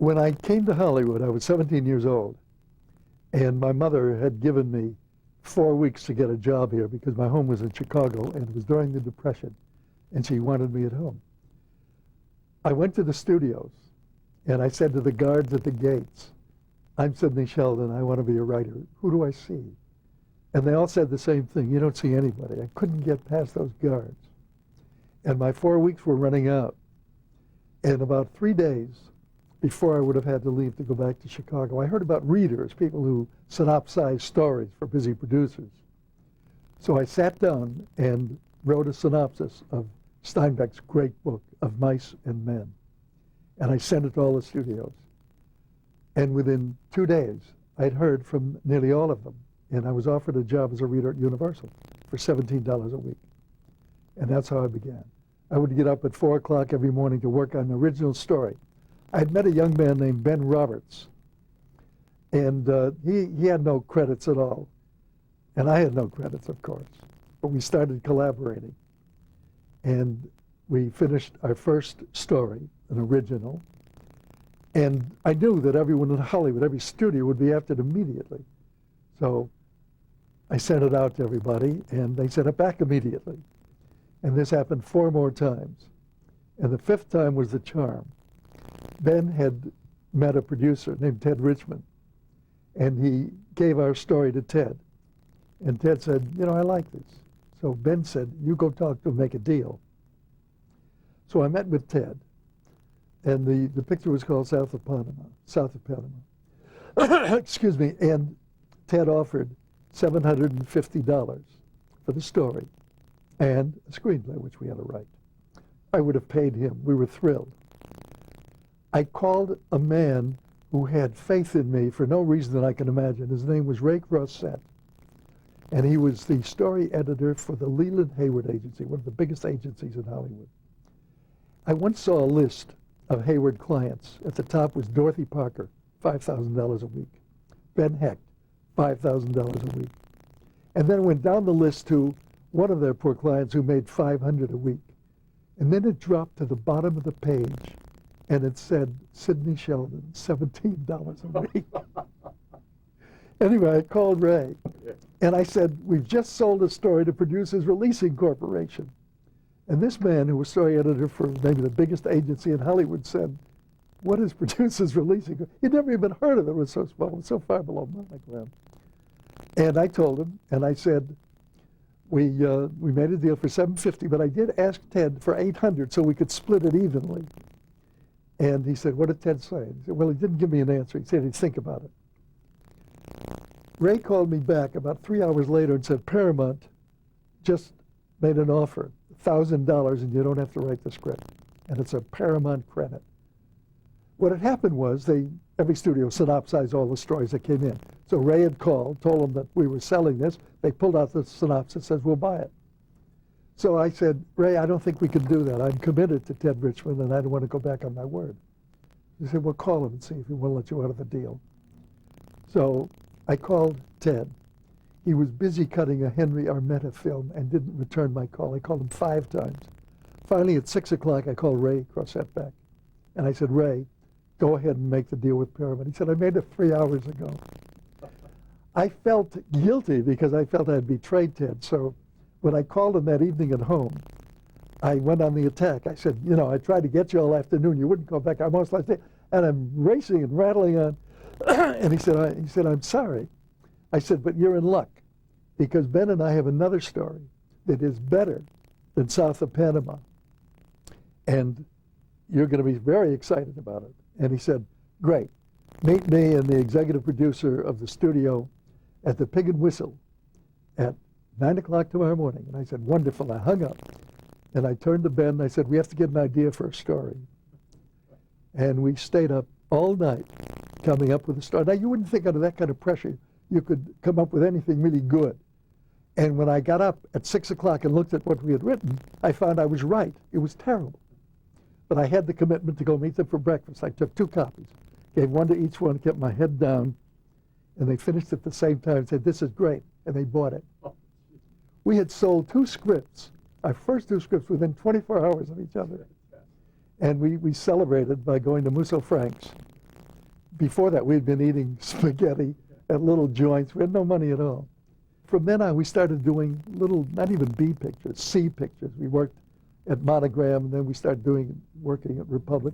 when I came to Hollywood, I was 17 years old, and my mother had given me 4 weeks to get a job here because my home was in Chicago, and it was during the Depression, and she wanted me at home. I went to the studios, and I said to the guards at the gates, I'm Sidney Sheldon, I want to be a writer. Who do I see? And they all said the same thing, you don't see anybody. I couldn't get past those guards. And my 4 weeks were running out. And about 3 days before I would have had to leave to go back to Chicago, I heard about readers, people who synopsize stories for busy producers. So I sat down and wrote a synopsis of Steinbeck's great book of Mice and Men. And I sent it to all the studios. And within 2 days, I'd heard from nearly all of them. And I was offered a job as a reader at Universal for $17 a week. And that's how I began. I would get up at 4 o'clock every morning to work on an original story. I'd met a young man named Ben Roberts, and he had no credits at all. And I had no credits, of course. But we started collaborating. And we finished our first story, an original. And I knew that everyone in Hollywood, every studio would be after it immediately. So I sent it out to everybody, and they sent it back immediately. And this happened 4 more times. And the 5th time was the charm. Ben had met a producer named Ted Richmond, and he gave our story to Ted. And Ted said, you know, I like this. So Ben said, you go talk to him, make a deal. So I met with Ted, and the picture was called South of Panama. Excuse me. And Ted offered $750 for the story and a screenplay, which we had to write. I would have paid him. We were thrilled. I called a man who had faith in me for no reason that I can imagine. His name was Ray Crossett, and he was the story editor for the Leland Hayward Agency, one of the biggest agencies in Hollywood. I once saw a list of Hayward clients. At the top was Dorothy Parker, $5,000 a week. Ben Hecht, $5,000 a week. And then it went down the list to one of their poor clients who made $500 a week. And then it dropped to the bottom of the page, and it said, Sidney Sheldon, $17 a week. Anyway, I called Ray, and I said, we've just sold a story to Producers Releasing Corporation. And this man, who was story editor for maybe the biggest agency in Hollywood, said, what is Producers Releasing? He'd never even heard of it. It was so small. It was so far below monogram. And I told him, and I said, we made a deal for $750, but I did ask Ted for $800 so we could split it evenly. And he said, what did Ted say? He said, well, he didn't give me an answer. He said he'd think about it. Ray called me back about 3 hours later and said, Paramount just made an offer, $1,000, and you don't have to write the script. And it's a Paramount credit. What had happened was every studio synopsized all the stories that came in. So Ray had called, told them that we were selling this. They pulled out the synopsis, says, we'll buy it. So I said, Ray, I don't think we can do that. I'm committed to Ted Richmond, and I don't want to go back on my word. He said, well, call him and see if he will let you out of the deal. So I called Ted. He was busy cutting a Henry Armetta film and didn't return my call. I called him 5 times. Finally, at 6 o'clock, I called Ray Crossett back. And I said, Ray, go ahead and make the deal with Paramount. He said, I made it 3 hours ago. I felt guilty because I felt I had betrayed Ted. So when I called him that evening at home, I went on the attack. I said, you know, I tried to get you all afternoon. You wouldn't call back. I'm almost like that. And I'm racing and rattling on. And he said, I'm sorry. I said, but you're in luck, because Ben and I have another story that is better than South of Panama. And you're going to be very excited about it. And he said, great. Meet me and the executive producer of the studio at the Pig and Whistle at 9 o'clock tomorrow morning. And I said, wonderful. I hung up. And I turned to Ben and I said, we have to get an idea for a story. And we stayed up all night coming up with a story. Now, you wouldn't think under that kind of pressure you could come up with anything really good. And when I got up at 6 o'clock and looked at what we had written, I found I was right. It was terrible. But I had the commitment to go meet them for breakfast. I took 2 copies, gave 1 to each one, kept my head down, and they finished at the same time and said, this is great, and they bought it. We had sold 2 scripts, our first 2 scripts, within 24 hours of each other. And we celebrated by going to Musso Frank's before that, we'd been eating spaghetti at little joints. We had no money at all. From then on, we started doing little, not even B pictures, C pictures. We worked at Monogram, and then we started working at Republic.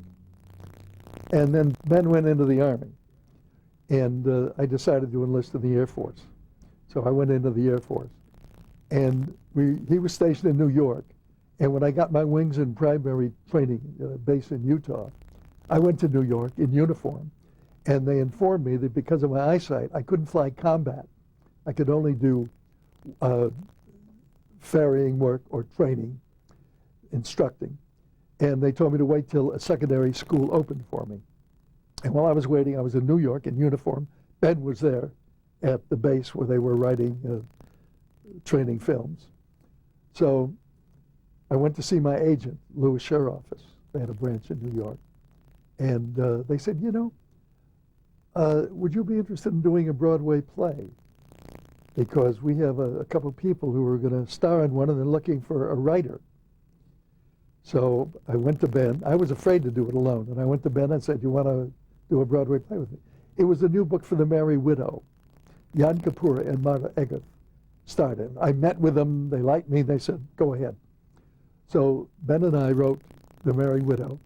And then Ben went into the Army, and I decided to enlist in the Air Force. So I went into the Air Force, and he was stationed in New York. And when I got my wings in primary training base in Utah, I went to New York in uniform, and they informed me that because of my eyesight, I couldn't fly combat. I could only do ferrying work or training, instructing. And they told me to wait till a secondary school opened for me. And while I was waiting, I was in New York in uniform. Ben was there at the base where they were writing training films. So I went to see my agent, Louis Scher office. They had a branch in New York. And they said, you know, would you be interested in doing a Broadway play? Because we have a couple people who are going to star in one, and they're looking for a writer. So I went to Ben. I was afraid to do it alone. And I went to Ben and said, you want to do a Broadway play with me? It was a new book for the Merry Widow. Jan Kapura and Marta Eggert starred in. I met with them. They liked me. They said, go ahead. So Ben and I wrote The Merry Widow.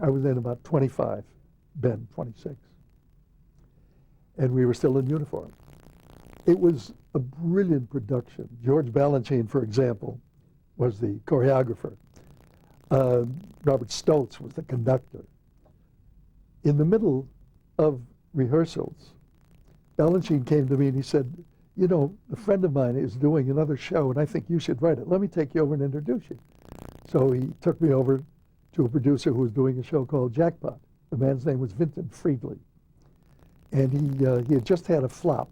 I was then about 25, Ben 26. And we were still in uniform. It was a brilliant production. George Balanchine, for example, was the choreographer. Robert Stoltz was the conductor. In the middle of rehearsals, Balanchine came to me and he said, you know, a friend of mine is doing another show and I think you should write it. Let me take you over and introduce you. So he took me over to a producer who was doing a show called Jackpot. The man's name was Vinton Friedley. And he had just had a flop,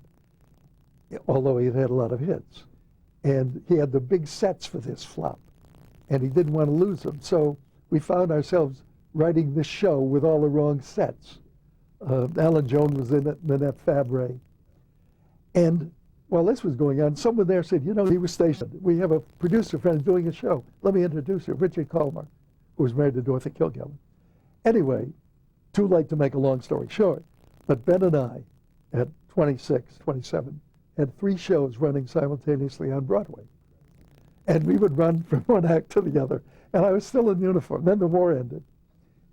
although he had had a lot of hits. And he had the big sets for this flop. And he didn't want to lose them. So we found ourselves writing this show with all the wrong sets. Alan Jones was in it, Nanette Fabre. And while this was going on, someone there said, you know, he was stationed. We have a producer friend doing a show. Let me introduce you, Richard Colmar, who was married to Dorothy Kilgallen. Anyway, too late to make a long story short. But Ben and I, at 26, 27, had 3 shows running simultaneously on Broadway. And we would run from one act to the other. And I was still in uniform. Then the war ended.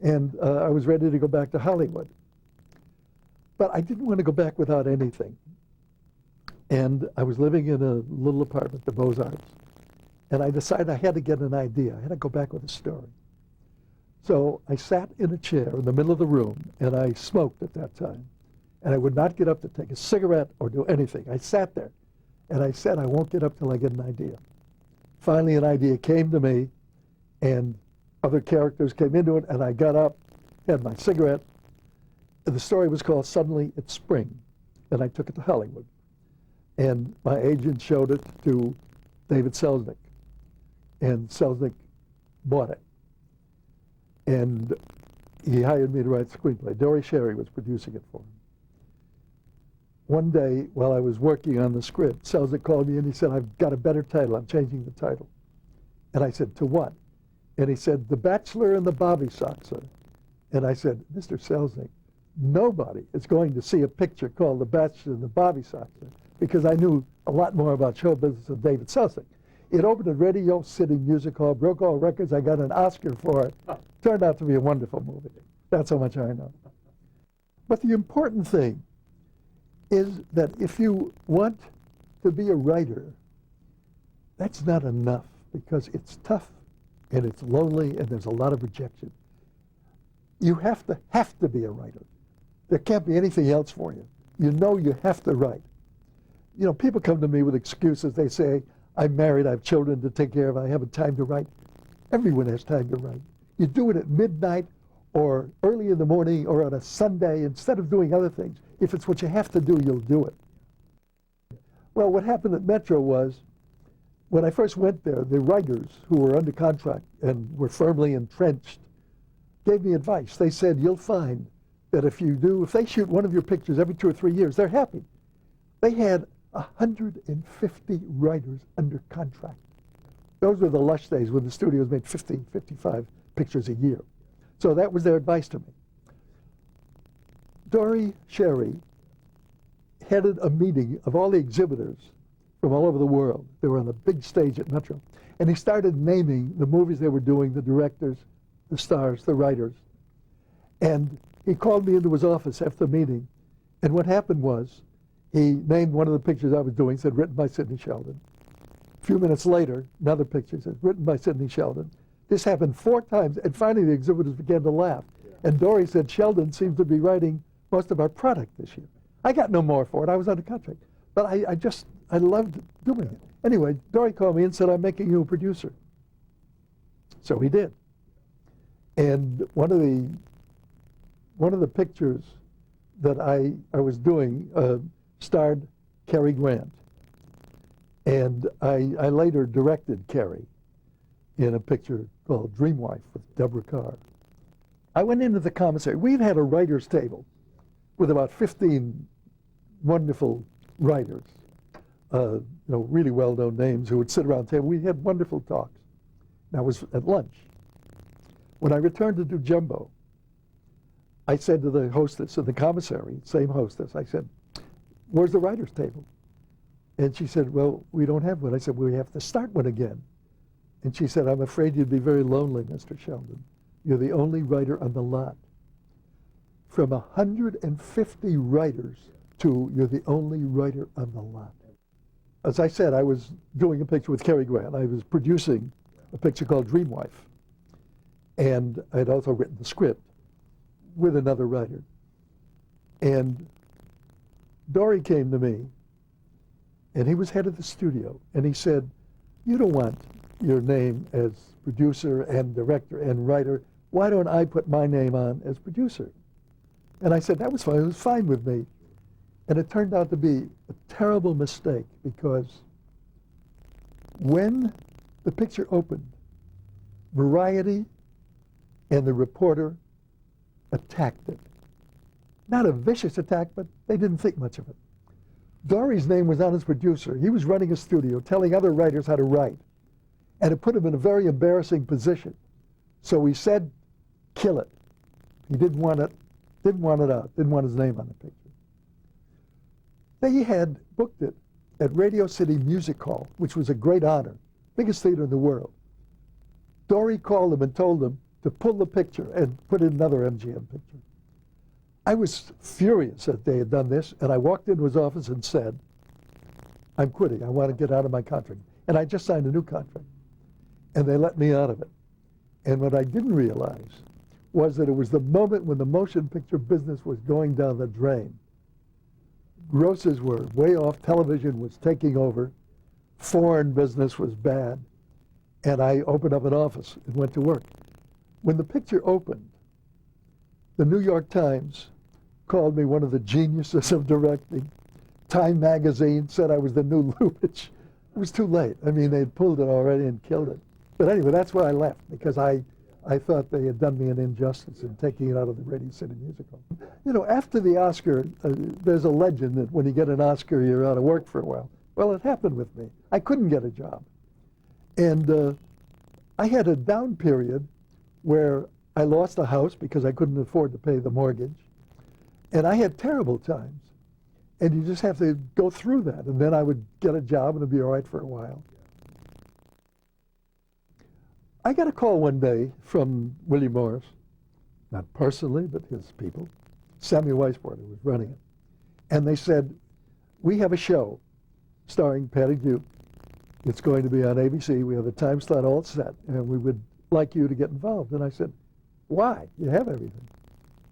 And I was ready to go back to Hollywood. But I didn't want to go back without anything. And I was living in a little apartment, the Beaux-Arts. And I decided I had to get an idea. I had to go back with a story. So I sat in a chair in the middle of the room, and I smoked at that time. And I would not get up to take a cigarette or do anything. I sat there, and I said, I won't get up till I get an idea. Finally, an idea came to me, and other characters came into it, and I got up, had my cigarette. And the story was called Suddenly It's Spring, and I took it to Hollywood. And my agent showed it to David Selznick, and Selznick bought it. And he hired me to write the screenplay. Dory Sherry was producing it for him. One day, while I was working on the script, Selznick called me and he said, I've got a better title. I'm changing the title. And I said, to what? And he said, The Bachelor and the Bobby-Soxer. And I said, Mr. Selznick, nobody is going to see a picture called The Bachelor and the Bobby-Soxer, because I knew a lot more about show business than David Selznick. It opened at Radio City Music Hall, broke all records. I got an Oscar for it. Turned out to be a wonderful movie. That's how much I know. But the important thing is that if you want to be a writer, that's not enough, because it's tough and it's lonely and there's a lot of rejection. You have to be a writer. There can't be anything else for you. You know you have to write. You know, people come to me with excuses. They say, I'm married, I have children to take care of, I haven't time to write. Everyone has time to write. You do it at midnight or early in the morning or on a Sunday instead of doing other things. If it's what you have to do, you'll do it. Well, what happened at Metro was, when I first went there, the writers who were under contract and were firmly entrenched gave me advice. They said, you'll find that if they shoot one of your pictures every 2 or 3 years, they're happy. They had 150 writers under contract. Those were the lush days when the studios made 50, 55 pictures a year. So that was their advice to me. Dory Sherry headed a meeting of all the exhibitors from all over the world. They were on a big stage at Metro. And he started naming the movies they were doing, the directors, the stars, the writers. And he called me into his office after the meeting. And what happened was, he named one of the pictures I was doing, said, written by Sidney Sheldon. A few minutes later, another picture said, written by Sidney Sheldon. This happened 4 times, and finally the exhibitors began to laugh. And Dory said, Sheldon seems to be writing most of our product this year. I got no more for it. I was under contract. But I loved doing it. Anyway, Dory called me and said, I'm making you a producer. So he did. And one of the pictures that I was doing starred Cary Grant. And I later directed Cary in a picture called Dream Wife with Deborah Carr. I went into the commissary. We'd had a writer's table with about 15 wonderful writers, really well-known names who would sit around the table. We had wonderful talks. That was at lunch. When I returned to do Jumbo, I said to the hostess in the commissary, same hostess, I said, where's the writer's table? And she said, well, we don't have one. I said, well, we have to start one again. And she said, I'm afraid you'd be very lonely, Mr. Sheldon. You're the only writer on the lot. From 150 writers to you're the only writer on the lot. As I said, I was doing a picture with Cary Grant. I was producing a picture called Dream Wife. And I had also written the script with another writer. And Dory came to me, and he was head of the studio, and he said, you don't want your name as producer and director and writer. Why don't I put my name on as producer? And I said, that was fine. It was fine with me. And it turned out to be a terrible mistake, because when the picture opened, Variety and the reporter attacked it. Not a vicious attack, but they didn't think much of it. Dory's name was on as producer. He was running a studio, telling other writers how to write. And it put him in a very embarrassing position. So he said, kill it. He didn't want it out, didn't want his name on the picture. They had booked it at Radio City Music Hall, which was a great honor, biggest theater in the world. Dory called them and told them to pull the picture and put in another MGM picture. I was furious that they had done this, and I walked into his office and said, I'm quitting. I want to get out of my contract. And I just signed a new contract. And they let me out of it. And what I didn't realize was that it was the moment when the motion picture business was going down the drain. Grosses were way off. Television was taking over. Foreign business was bad. And I opened up an office and went to work. When the picture opened, the New York Times called me one of the geniuses of directing. Time magazine said I was the new Lubitsch. It was too late. I mean, they'd pulled it already and killed it. But anyway, that's why I left, because I thought they had done me an injustice in taking it out of the Radio City Music Hall. You know, after the Oscar, there's a legend that when you get an Oscar, you're out of work for a while. Well, it happened with me. I couldn't get a job. And I had a down period where I lost a house because I couldn't afford to pay the mortgage. And I had terrible times. And you just have to go through that. And then I would get a job and it'd be all right for a while. I got a call one day from William Morris, not personally, but his people, Samuel Weisbord, who was running it. And they said, we have a show starring Patty Duke. It's going to be on ABC. We have the time slot all set, and we would like you to get involved. And I said, why? You have everything.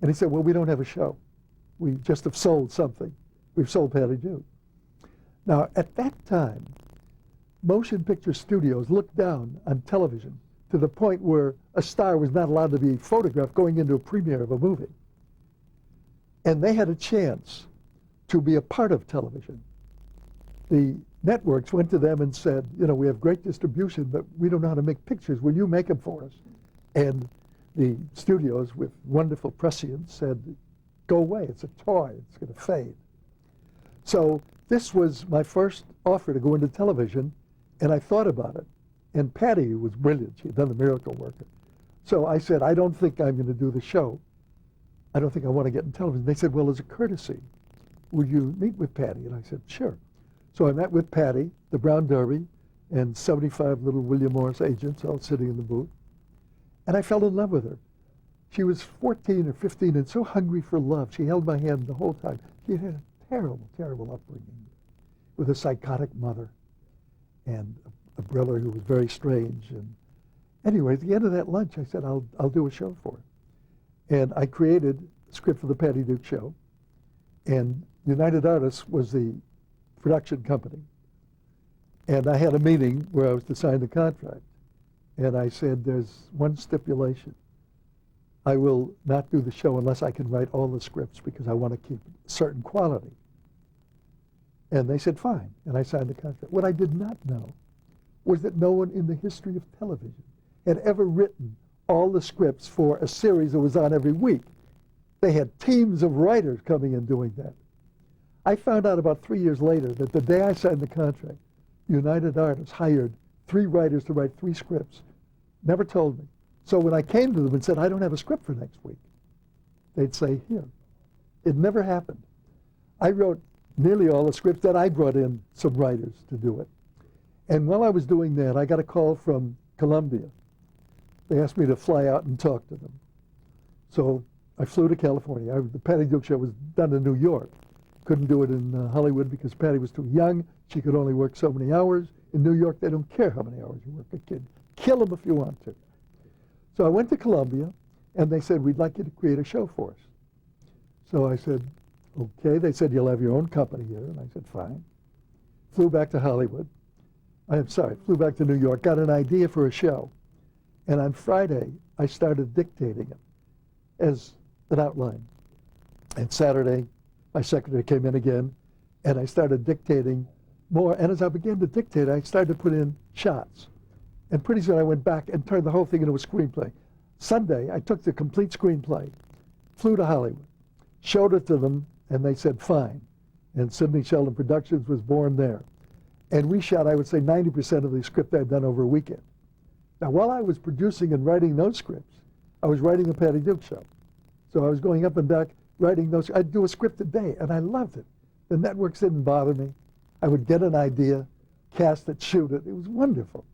And he said, well, we don't have a show. We just have sold something. We've sold Patty Duke. Now, at that time, motion picture studios looked down on television to the point where a star was not allowed to be photographed going into a premiere of a movie. And they had a chance to be a part of television. The networks went to them and said, you know, we have great distribution, but we don't know how to make pictures. Will you make them for us? And the studios, with wonderful prescience, said, go away. It's a toy. It's going to fade. So this was my first offer to go into television, and I thought about it. And Patty was brilliant. She had done The Miracle Worker. So I said, I don't think I'm going to do the show. I don't think I want to get in television. They said, well, as a courtesy, would you meet with Patty? And I said, sure. So I met with Patty, the Brown Derby, and 75 little William Morris agents all sitting in the booth. And I fell in love with her. She was 14 or 15 and so hungry for love. She held my hand the whole time. She had a terrible, terrible upbringing with a psychotic mother and a brother who was very strange. And anyway, at the end of that lunch, I said, I'll do a show for her. And I created a script for the Patty Duke Show. And United Artists was the production company. And I had a meeting where I was to sign the contract. And I said, there's one stipulation. I will not do the show unless I can write all the scripts because I want to keep a certain quality. And they said, fine. And I signed the contract. What I did not know was that no one in the history of television had ever written all the scripts for a series that was on every week. They had teams of writers coming and doing that. I found out about 3 years later that the day I signed the contract, United Artists hired 3 writers to write 3 scripts. Never told me. So when I came to them and said, I don't have a script for next week, they'd say, here. It never happened. I wrote nearly all the scripts, that I brought in some writers to do it. And while I was doing that, I got a call from Columbia. They asked me to fly out and talk to them. So I flew to California. The Patty Duke Show was done in New York. Couldn't do it in Hollywood because Patty was too young. She could only work so many hours. In New York, they don't care how many hours you work a kid. Kill them if you want to. So I went to Columbia, and they said, we'd like you to create a show for us. So I said, okay. They said, you'll have your own company here. And I said, fine. Flew back to Hollywood. Flew back to New York, got an idea for a show. And on Friday, I started dictating it as an outline. And Saturday, my secretary came in again, and I started dictating more. And as I began to dictate, I started to put in shots. And pretty soon I went back and turned the whole thing into a screenplay. Sunday, I took the complete screenplay, flew to Hollywood, showed it to them, and they said, fine. And Sidney Sheldon Productions was born there. And we shot, I would say, 90% of the script I'd done over a weekend. Now, while I was producing and writing those scripts, I was writing the Patty Duke Show. So I was going up and back, writing those. I'd do a script a day, and I loved it. The networks didn't bother me. I would get an idea, cast it, shoot it. It was wonderful.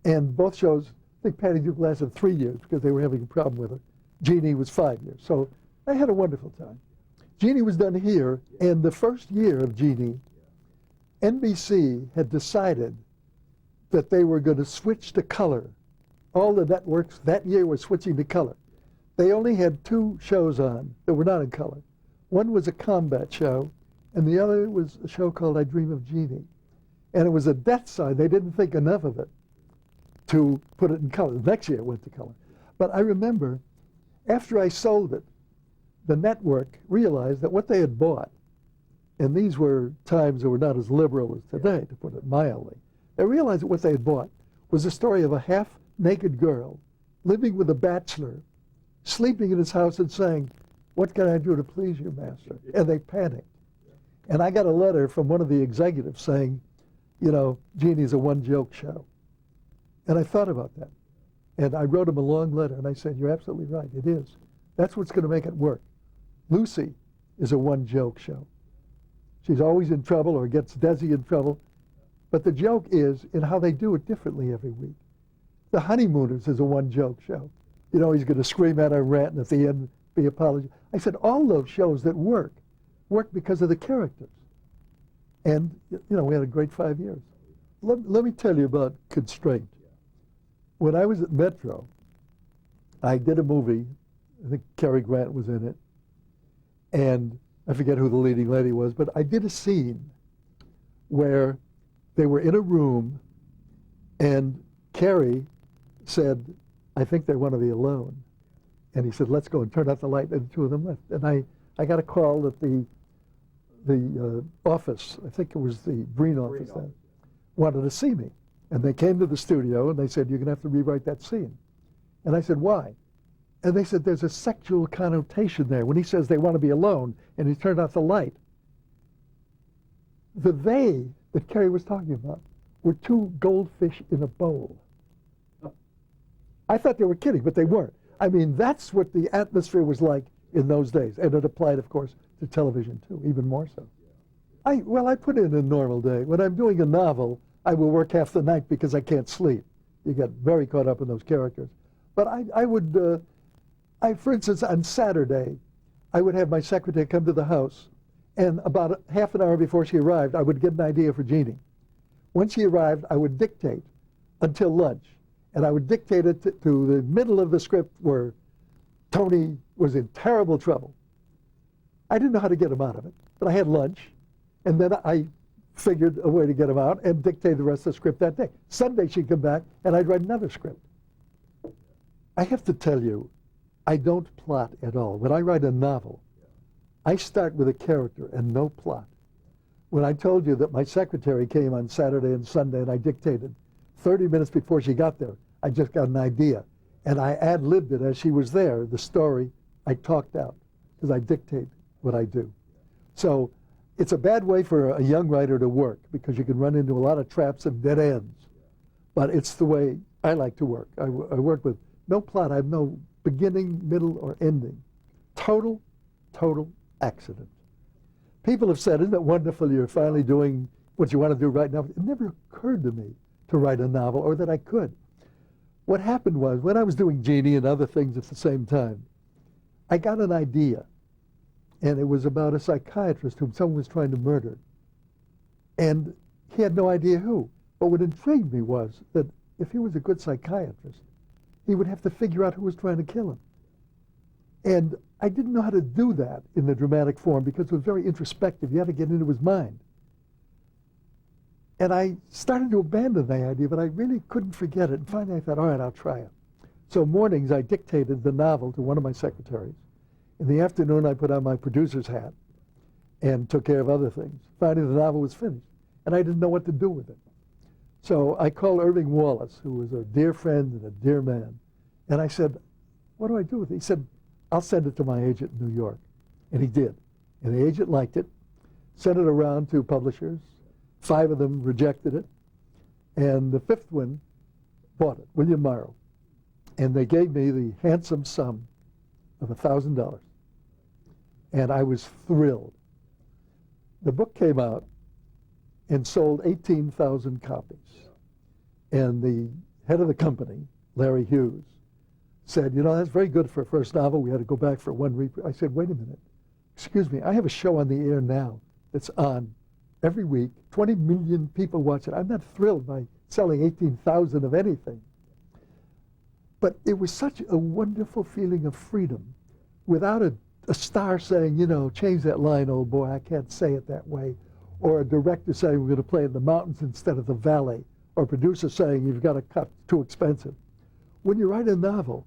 And both shows, I think Patty Duke lasted 3 years because they were having a problem with her. Jeannie was 5 years. So I had a wonderful time. Jeannie was done here, and the first year of Jeannie, NBC had decided that they were going to switch to color. All the networks that year were switching to color. They only had 2 shows on that were not in color. One was a combat show, and the other was a show called I Dream of Jeannie. And it was a death sign. They didn't think enough of it to put it in color. The next year it went to color. But I remember, after I sold it, the network realized that what they had bought, and these were times that were not as liberal as today, to put it mildly, they realized that what they had bought was a story of a half-naked girl living with a bachelor, sleeping in his house and saying, what can I do to please you, master? And they panicked. And I got a letter from one of the executives saying, you know, Jeannie's a one-joke show. And I thought about that. And I wrote him a long letter, and I said, you're absolutely right, it is. That's what's going to make it work. Lucy is a one-joke show. She's always in trouble or gets Desi in trouble. But the joke is in how they do it differently every week. The Honeymooners is a one-joke show. You know, he's going to scream at her, rant, and at the end be apology. I said, all those shows that work because of the characters. And, you know, we had a great 5 years. Let me tell you about constraint. When I was at Metro, I did a movie. I think Cary Grant was in it. And I forget who the leading lady was, but I did a scene where they were in a room and Cary said, I think they want to be alone. And he said, let's go, and turn out the light, and the 2 of them left. And I got a call at the office, I think it was the Breen office then, wanted to see me. And they came to the studio and they said, you're going to have to rewrite that scene. And I said, why? And they said, there's a sexual connotation there when he says they want to be alone and he turned out the light. The they that Cary was talking about were 2 goldfish in a bowl. I thought they were kidding, but they weren't. I mean, that's what the atmosphere was like in those days. And it applied, of course, to television, too, even more so. I put in a normal day. When I'm doing a novel, I will work half the night because I can't sleep. You get very caught up in those characters. But for instance, on Saturday, I would have my secretary come to the house, and about half an hour before she arrived, I would get an idea for Jeannie. When she arrived, I would dictate until lunch, and I would dictate it to the middle of the script where Tony was in terrible trouble. I didn't know how to get him out of it, but I had lunch, and then I figured a way to get him out and dictate the rest of the script that day. Sunday she'd come back, and I'd write another script. I have to tell you, I don't plot at all. When I write a novel, I start with a character and no plot. When I told you that my secretary came on Saturday and Sunday and I dictated, 30 minutes before she got there, I just got an idea. And I ad-libbed it as she was there, the story I talked out, because I dictate what I do. So it's a bad way for a young writer to work, because you can run into a lot of traps and dead ends. But it's the way I like to work. I work with no plot. I have no beginning, middle, or ending. Total accident. People have said, isn't it wonderful you're finally doing what you want to do right now? It never occurred to me to write a novel, or that I could. What happened was, when I was doing Jeannie and other things at the same time, I got an idea, and it was about a psychiatrist whom someone was trying to murder. And he had no idea who. But what intrigued me was that if he was a good psychiatrist, he would have to figure out who was trying to kill him. And I didn't know how to do that in the dramatic form because it was very introspective. You had to get into his mind. And I started to abandon the idea, but I really couldn't forget it. And finally I thought, all right, I'll try it. So mornings I dictated the novel to one of my secretaries. In the afternoon I put on my producer's hat and took care of other things. Finally the novel was finished, and I didn't know what to do with it. So I called Irving Wallace, who was a dear friend and a dear man, and I said, what do I do with it? He said, I'll send it to my agent in New York. And he did. And the agent liked it, sent it around to publishers. 5 of them rejected it. And the 5th one bought it, William Morrow. And they gave me the handsome sum of $1,000. And I was thrilled. The book came out and sold 18,000 copies. And the head of the company, Larry Hughes, said, you know, that's very good for a first novel. We had to go back for one reprint. I said, wait a minute. Excuse me, I have a show on the air now that's on every week. 20 million people watch it. I'm not thrilled by selling 18,000 of anything. But it was such a wonderful feeling of freedom without a star saying, you know, change that line, old boy, I can't say it that way. Or a director saying we're going to play in the mountains instead of the valley. Or a producer saying you've got to cut, too expensive. When you write a novel,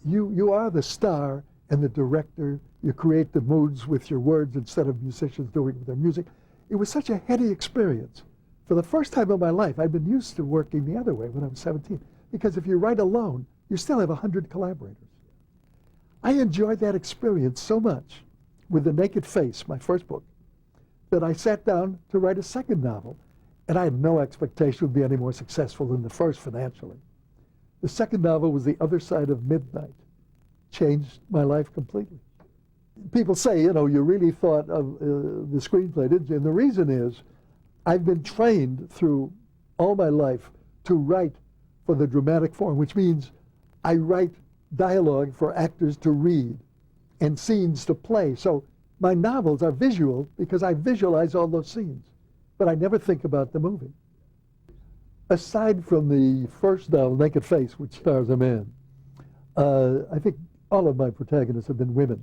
you are the star and the director. You create the moods with your words instead of musicians doing it with their music. It was such a heady experience. For the first time in my life, I'd been used to working the other way when I was 17. Because if you write alone, you still have 100 collaborators. I enjoyed that experience so much with The Naked Face, my first book, that I sat down to write a second novel. And I had no expectation it would be any more successful than the first financially. The second novel was The Other Side of Midnight. Changed my life completely. People say, you know, you really thought of the screenplay, didn't you? And the reason is, I've been trained through all my life to write for the dramatic form, which means I write dialogue for actors to read and scenes to play. So my novels are visual because I visualize all those scenes, but I never think about the movie. Aside from the first novel, Naked Face, which stars a man, I think all of my protagonists have been women.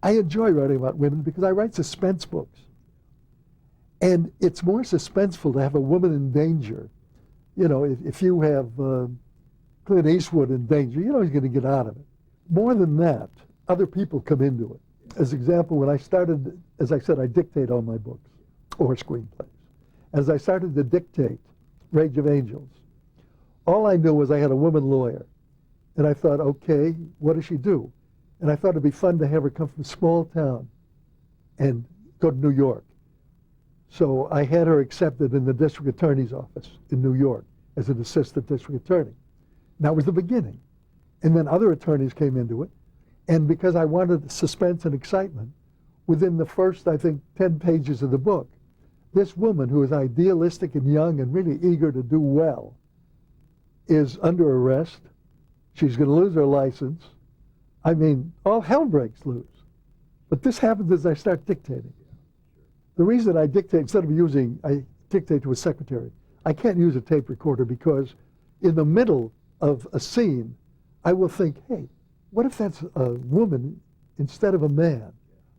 I enjoy writing about women because I write suspense books. And it's more suspenseful to have a woman in danger. You know, if you have Clint Eastwood in danger, you know he's going to get out of it. More than that, other people come into it. As example, when I started, as I said, I dictate all my books or screenplays. As I started to dictate Rage of Angels, all I knew was I had a woman lawyer. And I thought, okay, what does she do? And I thought it'd be fun to have her come from a small town and go to New York. So I had her accepted in the district attorney's office in New York as an assistant district attorney. And that was the beginning. And then other attorneys came into it. And because I wanted suspense and excitement, within the first, I think, 10 pages of the book, this woman who is idealistic and young and really eager to do well is under arrest. She's going to lose her license. I mean, all hell breaks loose. But this happens as I start dictating. The reason I dictate, instead of I dictate to a secretary. I can't use a tape recorder because in the middle of a scene, I will think, hey, what if that's a woman instead of a man,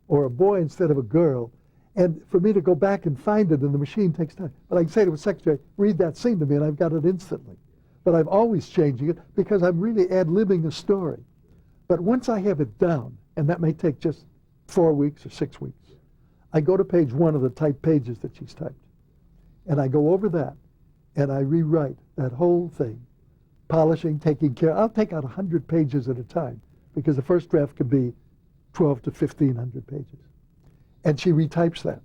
or a boy instead of a girl? And for me to go back and find it in the machine takes time. But I can say to a secretary, read that scene to me, and I've got it instantly. But I'm always changing it because I'm really ad-libbing a story. But once I have it down, and that may take just 4 weeks or 6 weeks, I go to page 1 of the typed pages that she's typed. And I go over that, and I rewrite that whole thing, polishing, taking care. I'll take out 100 pages at a time, because the first draft could be 12 to 1,500 pages. And she retypes that.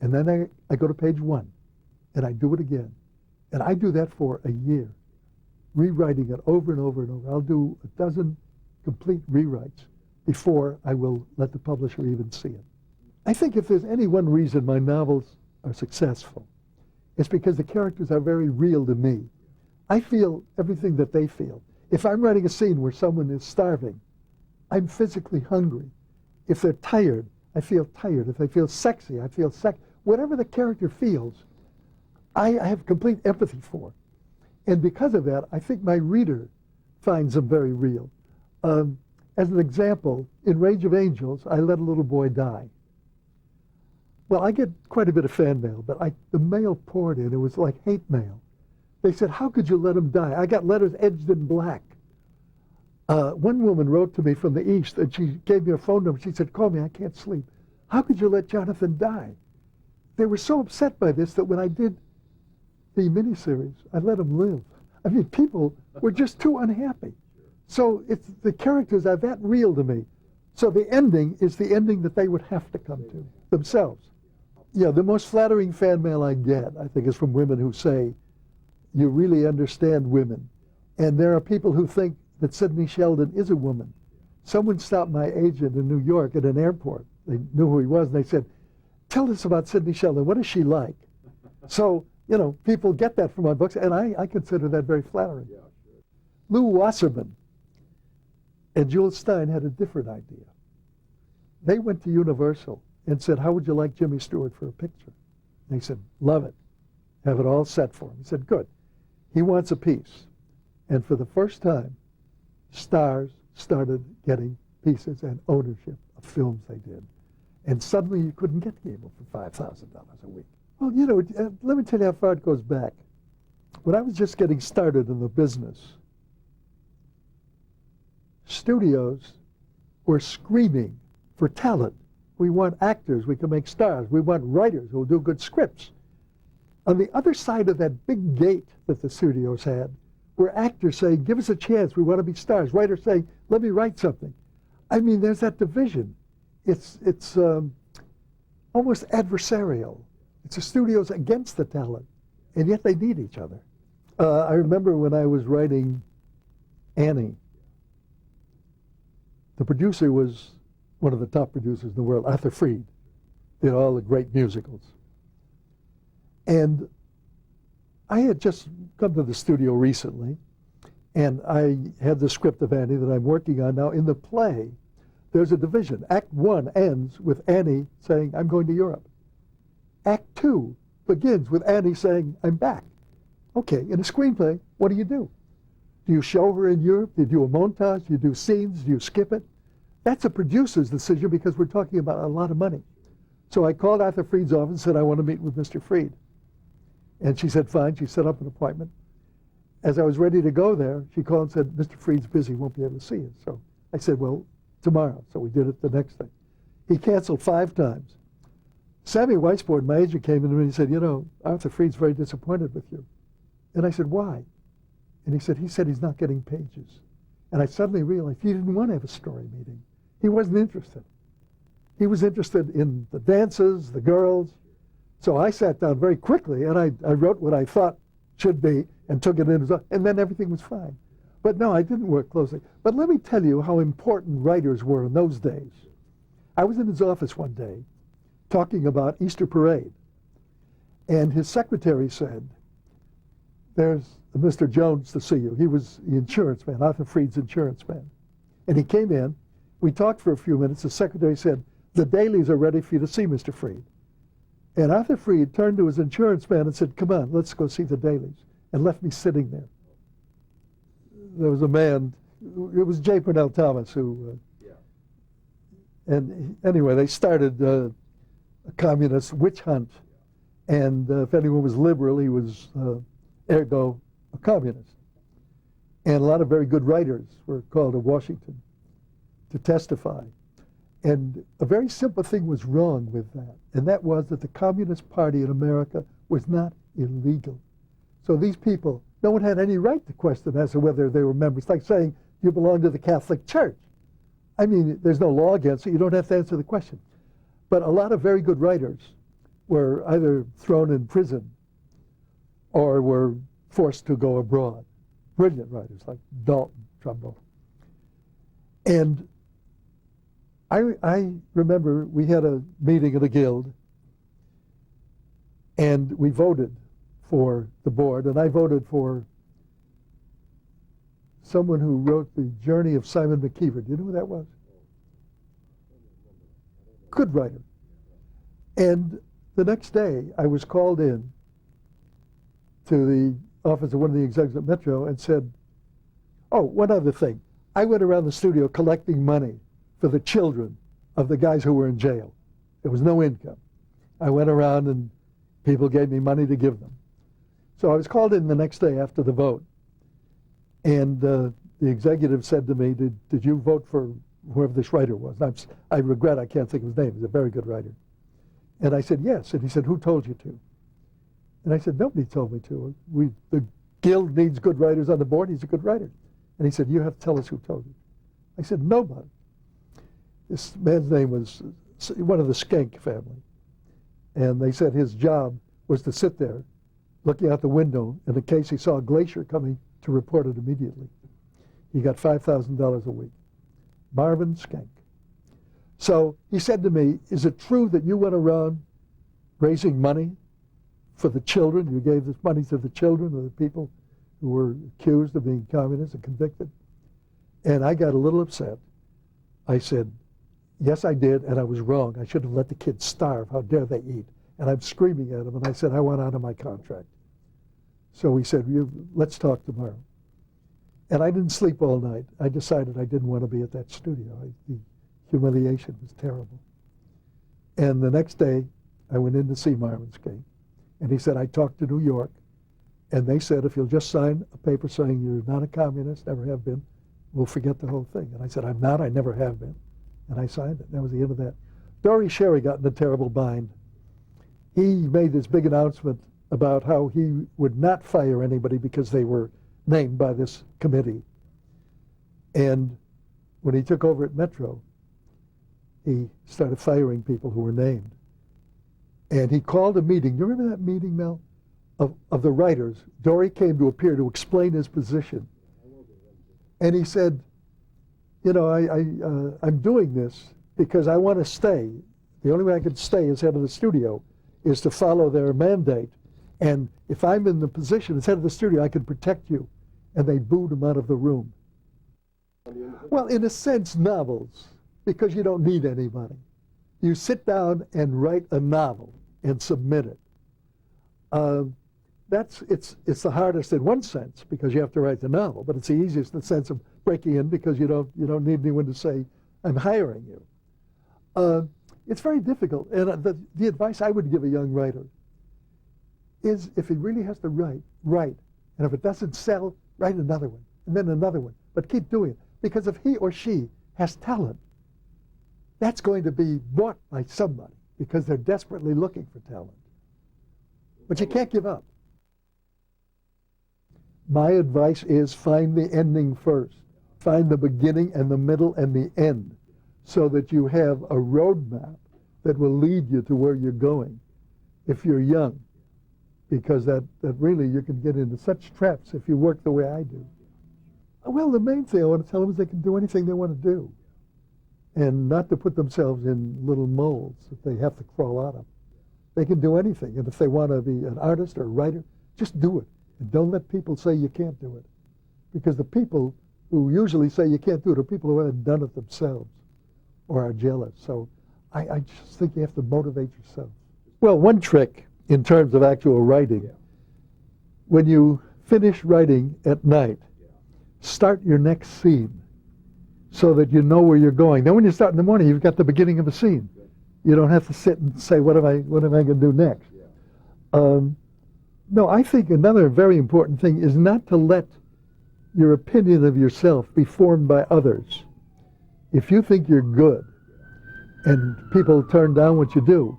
And then I go to page 1, and I do it again. And I do that for a year, rewriting it over and over and over. I'll do a dozen complete rewrites before I will let the publisher even see it. I think if there's any one reason my novels are successful, it's because the characters are very real to me. I feel everything that they feel. If I'm writing a scene where someone is starving, I'm physically hungry. If they're tired, I feel tired. If they feel sexy, I feel sex. Whatever the character feels, I have complete empathy for. And because of that, I think my reader finds them very real. As an example, in Rage of Angels, I let a little boy die. Well, I get quite a bit of fan mail, but the mail poured in. It was like hate mail. They said, how could you let him die? I got letters edged in black. One woman wrote to me from the East, and she gave me a phone number. She said, call me, I can't sleep. How could you let Jonathan die? They were so upset by this that when I did the miniseries, I let him live. I mean, people were just too unhappy. So the characters are that real to me. So the ending is the ending that they would have to come to themselves. Yeah, the most flattering fan mail I get, I think, is from women who say, you really understand women. And there are people who think that Sidney Sheldon is a woman. Someone stopped my agent in New York at an airport. They knew who he was, and they said, tell us about Sidney Sheldon. What is she like? So, you know, people get that from my books, and I consider that very flattering. Yeah, sure. Lou Wasserman and Jules Stein had a different idea. They went to Universal and said, how would you like Jimmy Stewart for a picture? And they said, love it. Have it all set for him. He said, good. He wants a piece. And for the first time, stars started getting pieces and ownership of films they did. And suddenly you couldn't get cable for $5,000 a week. Well, you know, let me tell you how far it goes back. When I was just getting started in the business, studios were screaming for talent. We want actors, we can make stars. We want writers who will do good scripts. On the other side of that big gate that the studios had were actors saying, give us a chance, we want to be stars. Writers saying, let me write something. I mean, there's that division. It's almost adversarial. It's the studios against the talent, and yet they need each other. I remember when I was writing Annie, the producer was one of the top producers in the world, Arthur Freed, did all the great musicals. And I had just come to the studio recently, and I had the script of Annie that I'm working on now. In the play, there's a division. Act 1 ends with Annie saying, I'm going to Europe. Act 2 begins with Annie saying, I'm back. Okay, in a screenplay, what do? Do you show her in Europe? Do you do a montage? Do you do scenes? Do you skip it? That's a producer's decision because we're talking about a lot of money. So I called Arthur Freed's office and said, I want to meet with Mr. Freed. And she said, fine. She set up an appointment. As I was ready to go there, she called and said, Mr. Freed's busy, won't be able to see you. So I said, well, tomorrow. So we did it the next day. He canceled 5 times. Sammy Weisbord, my agent, came in to me and he said, you know, Arthur Freed's very disappointed with you. And I said, why? And he said he's not getting pages. And I suddenly realized he didn't want to have a story meeting. He wasn't interested. He was interested in the dances, the girls. So I sat down very quickly and I wrote what I thought should be and took it in, and then everything was fine. But no, I didn't work closely. But let me tell you how important writers were in those days. I was in his office one day talking about Easter Parade, and his secretary said, "There's Mr. Jones to see you." He was the insurance man, Arthur Freed's insurance man. And he came in. We talked for a few minutes. The secretary said, "The dailies are ready for you to see, Mr. Freed." And Arthur Freed turned to his insurance man and said, "Come on, let's go see the dailies," and left me sitting there. There was a man, it was J. Purnell Thomas, who, and anyway, they started a communist witch hunt, and if anyone was liberal, he was ergo a communist. And a lot of very good writers were called to Washington to testify. And a very simple thing was wrong with that, and that was that the Communist Party in America was not illegal. So these people, no one had any right to question as to whether they were members. It's like saying you belong to the Catholic Church. I mean, there's no law against it. You don't have to answer the question. But a lot of very good writers were either thrown in prison or were forced to go abroad. Brilliant writers like Dalton Trumbo. And I remember we had a meeting of the Guild, and we voted for the board, and I voted for someone who wrote The Journey of Simon McKeever. Do you know who that was? Good writer. And the next day, I was called in to the office of one of the executives at Metro and said, "Oh, one other thing. I went around the studio collecting money for the children of the guys who were in jail. There was no income. I went around and people gave me money to give them." So I was called in the next day after the vote, and the executive said to me, did you vote for whoever this writer was? And I regret I can't think of his name. He's a very good writer. And I said, "Yes." And he said, "Who told you to?" And I said, "Nobody told me to. The Guild needs good writers on the board. He's a good writer." And he said, "You have to tell us who told you." I said, "Nobody." This man's name was one of the Skank family. And they said his job was to sit there looking out the window in the case he saw a glacier coming to report it immediately. He got $5,000 a week. Marvin Skank. So he said to me, "Is it true that you went around raising money for the children? You gave this money to the children of the people who were accused of being communists and convicted?" And I got a little upset. I said, "Yes, I did, and I was wrong. I should have let the kids starve. How dare they eat?" And I'm screaming at him, and I said, "I want out of my contract." So he said, "Let's talk tomorrow." And I didn't sleep all night. I decided I didn't want to be at that studio. The humiliation was terrible. And the next day, I went in to see Marvin Skank, and he said, "I talked to New York, and they said, if you'll just sign a paper saying you're not a communist, never have been, we'll forget the whole thing." And I said, "I'm not, I never have been." And I signed it. That was the end of that. Dory Sherry got in a terrible bind. He made this big announcement about how he would not fire anybody because they were named by this committee. And when he took over at Metro, he started firing people who were named. And he called a meeting. You remember that meeting, Mel? Of the writers. Dory came to appear to explain his position. And he said, "You know, I'm doing this because I want to stay. The only way I can stay as head of the studio is to follow their mandate. And if I'm in the position as head of the studio, I can protect you." And they booed him out of the room. Well, in a sense, novels, because you don't need anybody. You sit down and write a novel and submit it. It's the hardest in one sense because you have to write the novel, but it's the easiest in the sense of breaking in because you don't need anyone to say, "I'm hiring you." It's very difficult, and the advice I would give a young writer is, if he really has to write, and if it doesn't sell, write another one, and then another one, but keep doing it, because if he or she has talent, that's going to be bought by somebody because they're desperately looking for talent. But you can't give up. My advice is find the ending first. Find the beginning and the middle and the end so that you have a roadmap that will lead you to where you're going if you're young. Because that really you can get into such traps if you work the way I do. Well, the main thing I want to tell them is they can do anything they want to do, and not to put themselves in little molds that they have to crawl out of. They can do anything, and if they want to be an artist or a writer, just do it. And don't let people say you can't do it, because the people who usually say you can't do it are people who haven't done it themselves or are jealous. So I just think you have to motivate yourself. Well, one trick in terms of actual writing, when you finish writing at night, start your next scene so that you know where you're going. Then when you start in the morning, you've got the beginning of a scene. You don't have to sit and say, what am I going to do next? No, I think another very important thing is not to let your opinion of yourself be formed by others. If you think you're good and people turn down what you do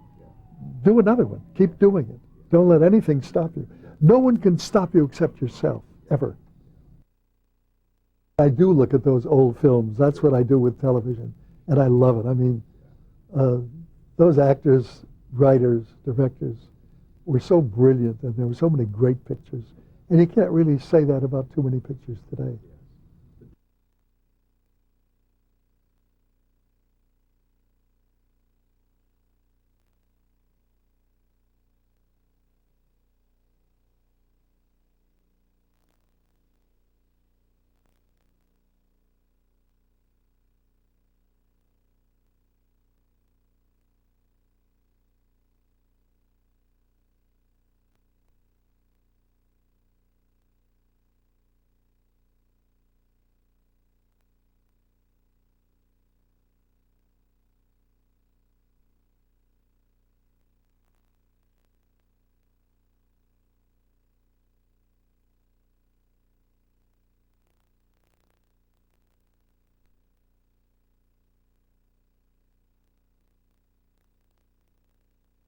another one. Keep doing it. Don't let anything stop you. No one can stop you except yourself, ever. I do look at those old films. That's what I do with television, and I love it. I mean, those actors, writers, directors were so brilliant, and there were so many great pictures. And you can't really say that about too many pictures today.